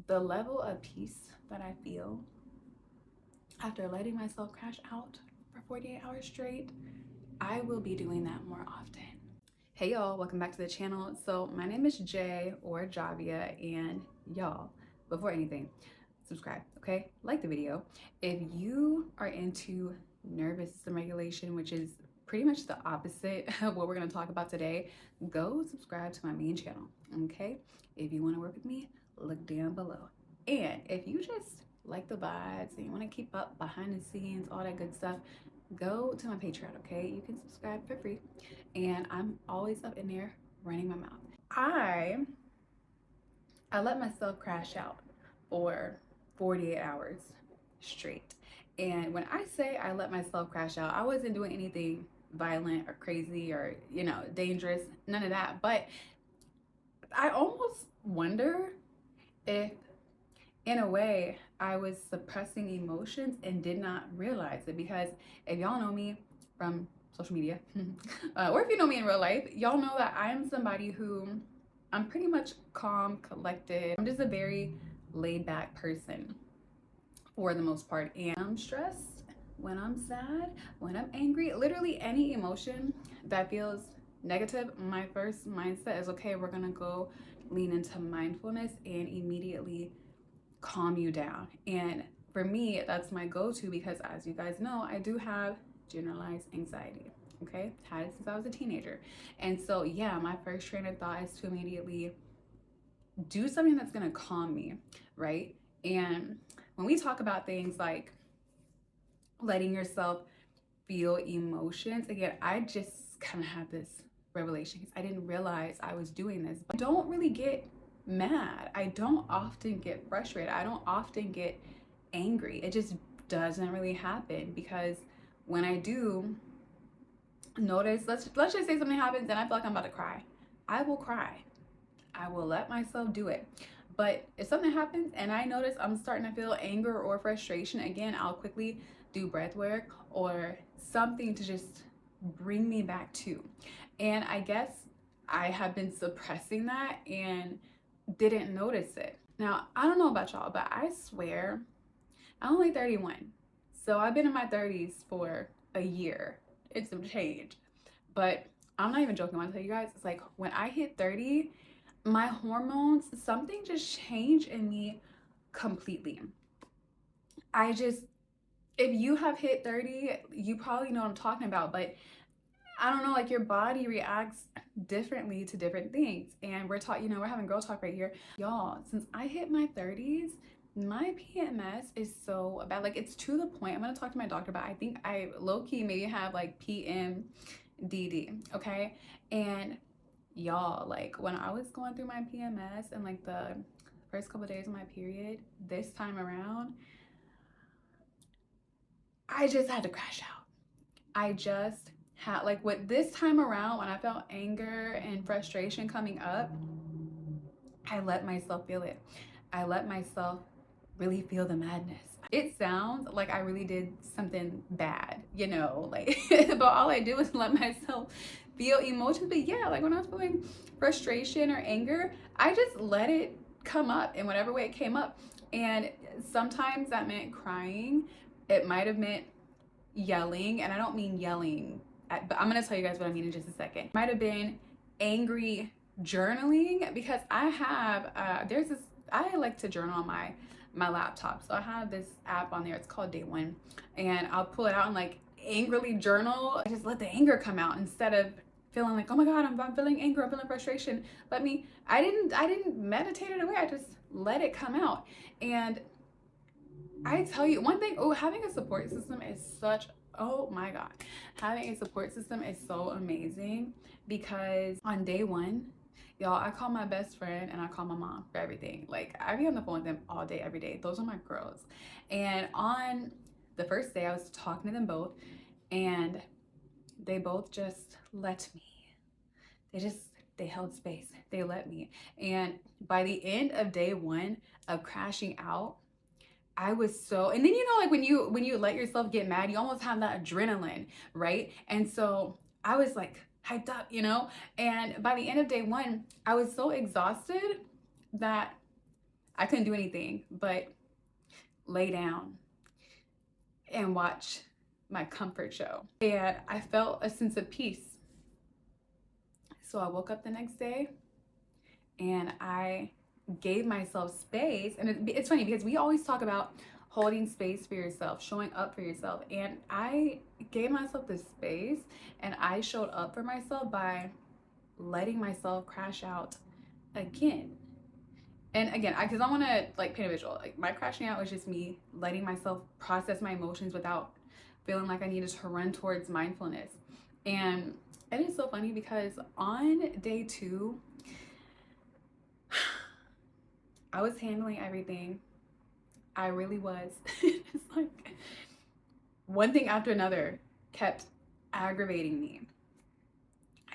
the level of peace that I feel after letting myself crash out for 48 hours straight, I will be doing that more often. Hey y'all, welcome back to the channel. So my name is Jay or Javia, and y'all, before anything, subscribe, okay? Like the video. If you are into nervous system regulation, which is pretty much the opposite of what we're gonna talk about today, go subscribe to my main channel, okay? If you wanna work with me, look down below. And if you just like the vibes and you wanna keep up behind the scenes, all that good stuff, go to my Patreon, okay? You can subscribe for free. And I'm always up in there running my mouth. I let myself crash out for 48 hours straight. And when I say I let myself crash out, I wasn't doing anything violent or crazy or, dangerous, none of that. But I almost wonder if, in a way, I was suppressing emotions and did not realize it. Because if y'all know me from social media, or if you know me in real life, y'all know that I am somebody who I'm pretty much calm, collected. I'm just a very laid back person for the most part. And I'm stressed, when I'm sad, when I'm angry, literally any emotion that feels negative, my first mindset is, okay, we're gonna go lean into mindfulness and immediately calm you down. And for me, that's my go-to because, as you guys know, I do have generalized anxiety. Okay, had it since I was a teenager. And so yeah, my first train of thought is to immediately do something that's going to calm me, right? And when we talk about things like letting yourself feel emotions, again, I just kind of had this revelation because I didn't realize I was doing this. I don't really get mad. I don't often get frustrated. I don't often get angry. It just doesn't really happen, because when I do notice, let's just say something happens and I feel like I'm about to cry, I will cry. I will let myself do it. But if something happens and I notice I'm starting to feel anger or frustration, again, I'll quickly do breath work or something to just bring me back to. And I guess I have been suppressing that and didn't notice it. Now, I don't know about y'all, but I swear I'm only 31. So I've been in my 30s for a year. It's some change. But I'm not even joking when I tell you guys, it's like when I hit 30, my hormones, something just changed in me completely. If you have hit 30, you probably know what I'm talking about, but I don't know, like your body reacts differently to different things. And we're taught, we're having girl talk right here. Y'all, since I hit my 30s, my PMS is so bad. Like, it's to the point, I'm gonna talk to my doctor, but I think I low-key maybe have like PMDD, okay? And y'all, like when I was going through my PMS and like the first couple of days of my period, this time around, I just had to crash out. I just had, like, what this time around, when I felt anger and frustration coming up, I let myself feel it. I let myself really feel the madness. It sounds like I really did something bad, like, but all I did was let myself feel emotions. But yeah, like when I was feeling frustration or anger, I just let it come up in whatever way it came up. And sometimes that meant crying. It might have meant yelling, and I don't mean yelling, but I'm gonna tell you guys what I mean in just a second. It might have been angry journaling, because I have I like to journal on my laptop. So I have this app on there, it's called Day One, and I'll pull it out and like angrily journal. I just let the anger come out instead of feeling like, oh my god, I'm feeling anger, I'm feeling frustration. I didn't meditate it away. I just let it come out. And I tell you one thing, having a support system is oh my god, having a support system is so amazing. Because on day one, y'all, I call my best friend and I call my mom for everything. Like, I be on the phone with them all day, every day. Those are my girls. And on the first day, I was talking to them both, and they both just let me. They held space. They let me. And by the end of day one of crashing out, I was so, and then like when you let yourself get mad, you almost have that adrenaline, right? And so I was like hyped up, and by the end of day one, I was so exhausted that I couldn't do anything but lay down and watch my comfort show. And I felt a sense of peace. So I woke up the next day and I gave myself space. And it's funny because we always talk about holding space for yourself, showing up for yourself. And I gave myself this space and I showed up for myself by letting myself crash out again. And again, because I want to like paint a visual. Like my crashing out was just me letting myself process my emotions without feeling like I needed to run towards mindfulness. And it is so funny because on day 2, I was handling everything. I really was. It's like one thing after another kept aggravating me.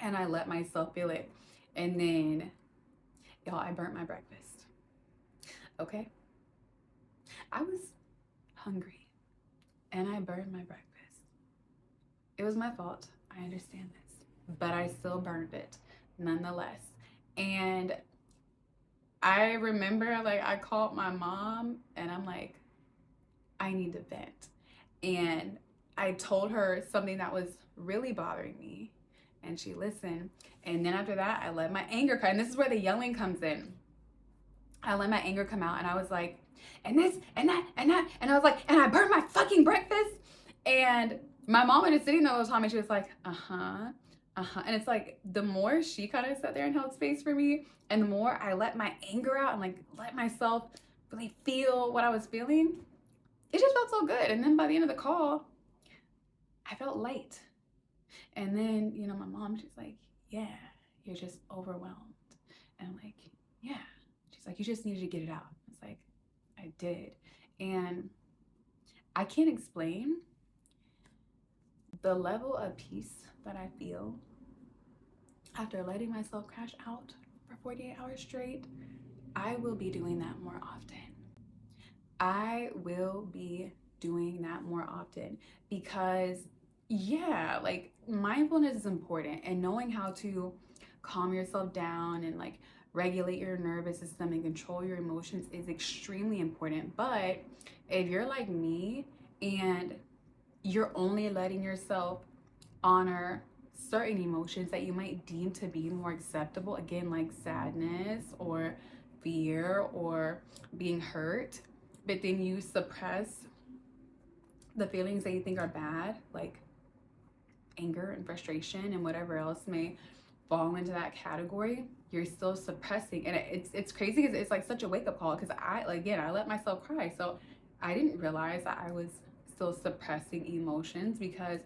And I let myself feel it. And then, y'all, I burnt my breakfast. Okay? I was hungry and I burned my breakfast. It was my fault. I understand this. But I still burned it nonetheless. And I remember like I called my mom and I'm like, I need to vent. And I told her something that was really bothering me and she listened. And then after that, I let my anger come. And this is where the yelling comes in. I let my anger come out and I was like, and this and that and that. And I was like, and I burned my fucking breakfast. And my mom was just sitting there the whole time and she was like, uh-huh. And it's like the more she kind of sat there and held space for me, and the more I let my anger out and like let myself really feel what I was feeling, it just felt so good. And then by the end of the call, I felt light. And then, you know, my mom, she's like, yeah, you're just overwhelmed. And I'm like, yeah. She's like, you just needed to get it out. It's like, I did. And I can't explain the level of peace that I feel after letting myself crash out for 48 hours straight. I will be doing that more often. I will be doing that more often because, yeah, like mindfulness is important, and knowing how to calm yourself down and like regulate your nervous system and control your emotions is extremely important. But if you're like me and you're only letting yourself honor certain emotions that you might deem to be more acceptable, again, like sadness or fear or being hurt, but then you suppress the feelings that you think are bad, like anger and frustration and whatever else may fall into that category, you're still suppressing. And it's crazy because it's like such a wake-up call because I let myself cry. So I didn't realize that I was still suppressing emotions because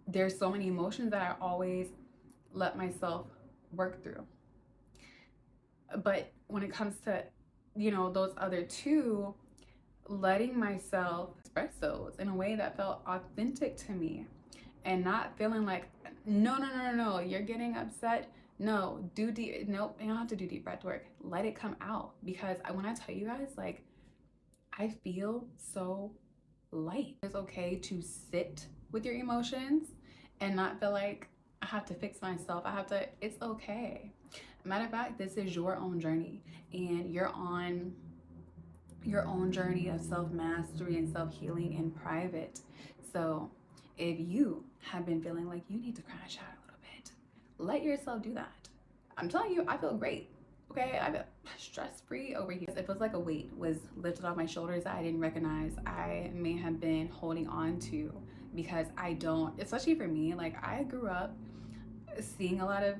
there's so many emotions that I always let myself work through. But when it comes to, you know, those other two, letting myself express those in a way that felt authentic to me and not feeling like, no, you're getting upset. No, nope, you don't have to do deep breath work. Let it come out. Because when I tell you guys, like, I feel so light. It's okay to sit with your emotions and not feel like I have to fix myself. It's okay. Matter of fact, this is your own journey and you're on your own journey of self-mastery and self-healing in private. So if you have been feeling like you need to crash out a little bit, let yourself do that. I'm telling you, I feel great. Okay, I feel stress-free over here. It feels like a weight was lifted off my shoulders that I didn't recognize I may have been holding on to because I don't, especially for me, like I grew up seeing a lot of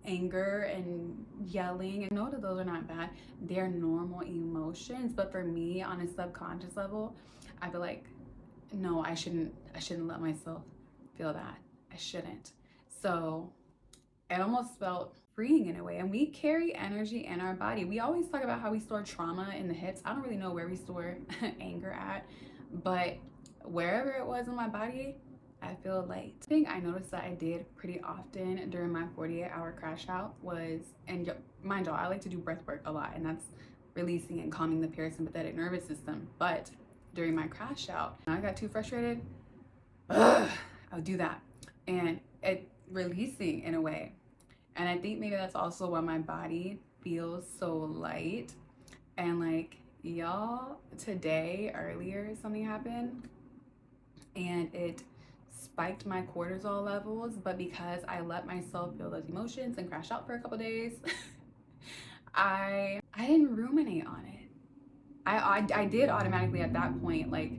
anger and yelling, and know that those are not bad. They're normal emotions. But for me, on a subconscious level, I feel like, no, I shouldn't let myself feel that. I shouldn't. So it almost felt freeing in a way. And we carry energy in our body. We always talk about how we store trauma in the hips. I don't really know where we store anger at, but wherever it was in my body, I feel light. The thing I noticed that I did pretty often during my 48-hour crash out was, and mind y'all, I like to do breath work a lot, and that's releasing and calming the parasympathetic nervous system. But during my crash out, when I got too frustrated, I would do that, and it releasing in a way. And I think maybe that's also why my body feels so light and like, Y'all, today earlier something happened and it spiked my cortisol levels, but because I let myself feel those emotions and crash out for a couple days, I didn't ruminate on it. I did automatically at that point like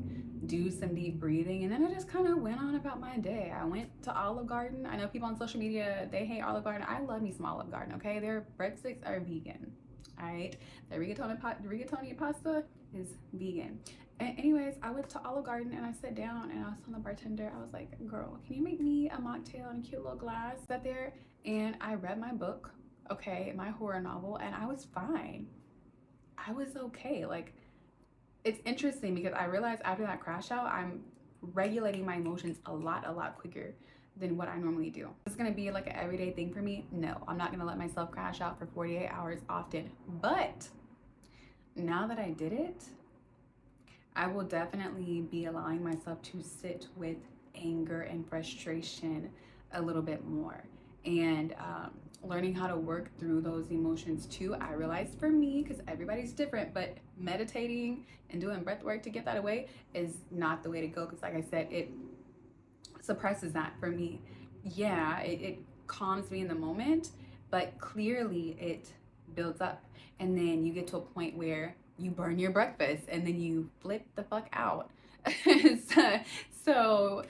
do some deep breathing, and then I just kind of went on about my day. I went to Olive Garden. I know people on social media, they hate Olive Garden. I love me some Olive Garden, okay? Their breadsticks are vegan, all right? The rigatoni pasta is vegan. And anyways, I went to Olive Garden and I sat down and I was telling the bartender, I was like, girl, can you make me a mocktail in a cute little glass? Sat there and I read my book, okay, my horror novel, and I was fine. I was okay. Like, it's interesting because I realized after that crash out, I'm regulating my emotions a lot quicker than what I normally do. It's gonna be like an everyday thing for me. No, I'm not gonna let myself crash out for 48 hours often. But now that I did it, I will definitely be allowing myself to sit with anger and frustration a little bit more, and learning how to work through those emotions too. I realized for me, because everybody's different, but meditating and doing breath work to get that away is not the way to go, because like I said, it suppresses that for me. Yeah, it calms me in the moment, but clearly it builds up, and then you get to a point where you burn your breakfast and then you flip the fuck out. So,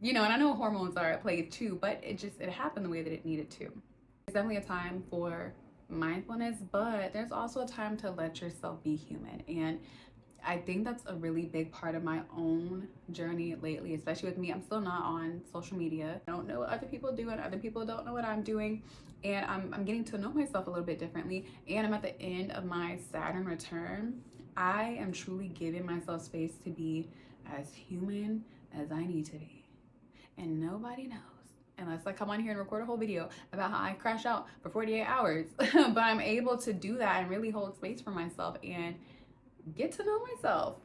you know, and I know hormones are at play too, but it happened the way that it needed to. There's definitely a time for mindfulness, but there's also a time to let yourself be human. And I think that's a really big part of my own journey lately, especially with me. I'm still not on social media. I don't know what other people do, and other people don't know what I'm doing. And I'm getting to know myself a little bit differently. And I'm at the end of my Saturn return. I am truly giving myself space to be as human as I need to be. And nobody knows unless I come on here and record a whole video about how I crash out for 48 hours. But I'm able to do that and really hold space for myself and get to know myself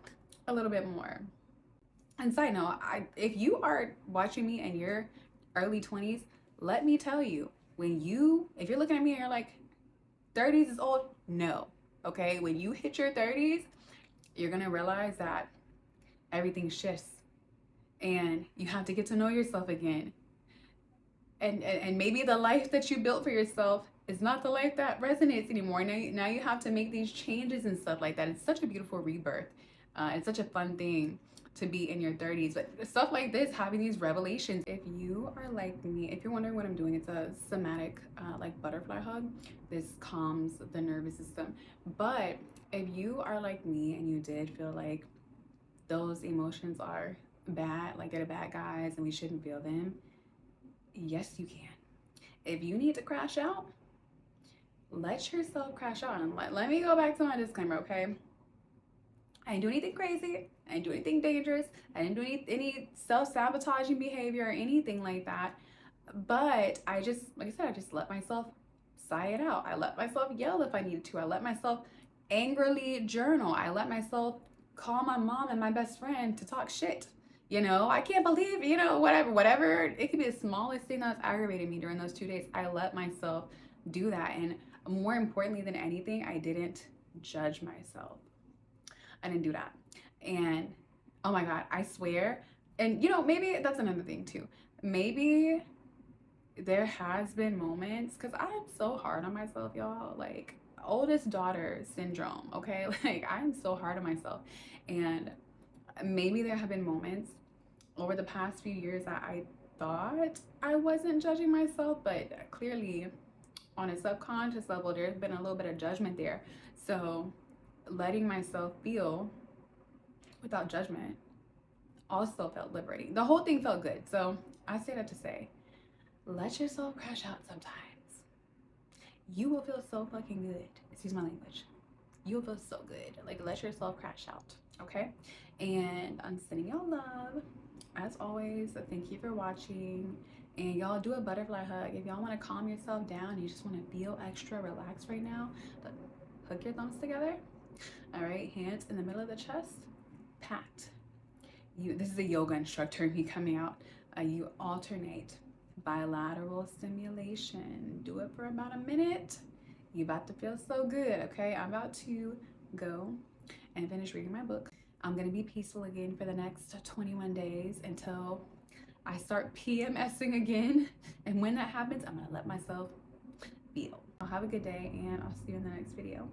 a little bit more. And side note, if you are watching me in your early 20s, let me tell you, if you're looking at me and you're like, 30s is old, no. Okay, when you hit your 30s, you're gonna realize that everything shifts and you have to get to know yourself again. And maybe the life that you built for yourself is not the life that resonates anymore. Now you have to make these changes and stuff like that. It's such a beautiful rebirth. It's such a fun thing to be in your 30s. But stuff like this, having these revelations, if you are like me, if you're wondering what I'm doing, it's a somatic like butterfly hug. This calms the nervous system. But if you are like me and you did feel like those emotions are bad, like they're the bad guys and we shouldn't feel them, yes, you can. If you need to crash out, let yourself crash out. And let me go back to my disclaimer, okay? I didn't do anything crazy. I didn't do anything dangerous. I didn't do any self-sabotaging behavior or anything like that. But I just, like I said, I just let myself sigh it out. I let myself yell if I needed to. I let myself angrily journal. I let myself call my mom and my best friend to talk shit. You know, I can't believe, you know, whatever. It could be the smallest thing that's aggravated me during those 2 days. I let myself do that. And more importantly than anything, I didn't judge myself. I didn't do that. And oh my God, I swear. And you know, maybe that's another thing too. Maybe there has been moments, because I am so hard on myself, y'all. Like, oldest daughter syndrome, okay? Like, I'm so hard on myself. And maybe there have been moments over the past few years that I thought I wasn't judging myself, but clearly on a subconscious level, there's been a little bit of judgment there. So letting myself feel without judgment also felt liberating. The whole thing felt good. So I say that to say, let yourself crash out sometimes. You will feel so fucking good. Excuse my language. You will feel so good. Like, let yourself crash out, okay? And I'm sending y'all love. As always, thank you for watching. And y'all do a butterfly hug. If y'all want to calm yourself down and you just want to feel extra relaxed right now, hook your thumbs together. All right, hands in the middle of the chest. Pat. This is a yoga instructor, me coming out. You alternate bilateral stimulation. Do it for about a minute. You about to feel so good, okay? I'm about to go and finish reading my book. I'm gonna be peaceful again for the next 21 days until I start PMSing again. And when that happens, I'm gonna let myself feel. I'll have a good day and I'll see you in the next video.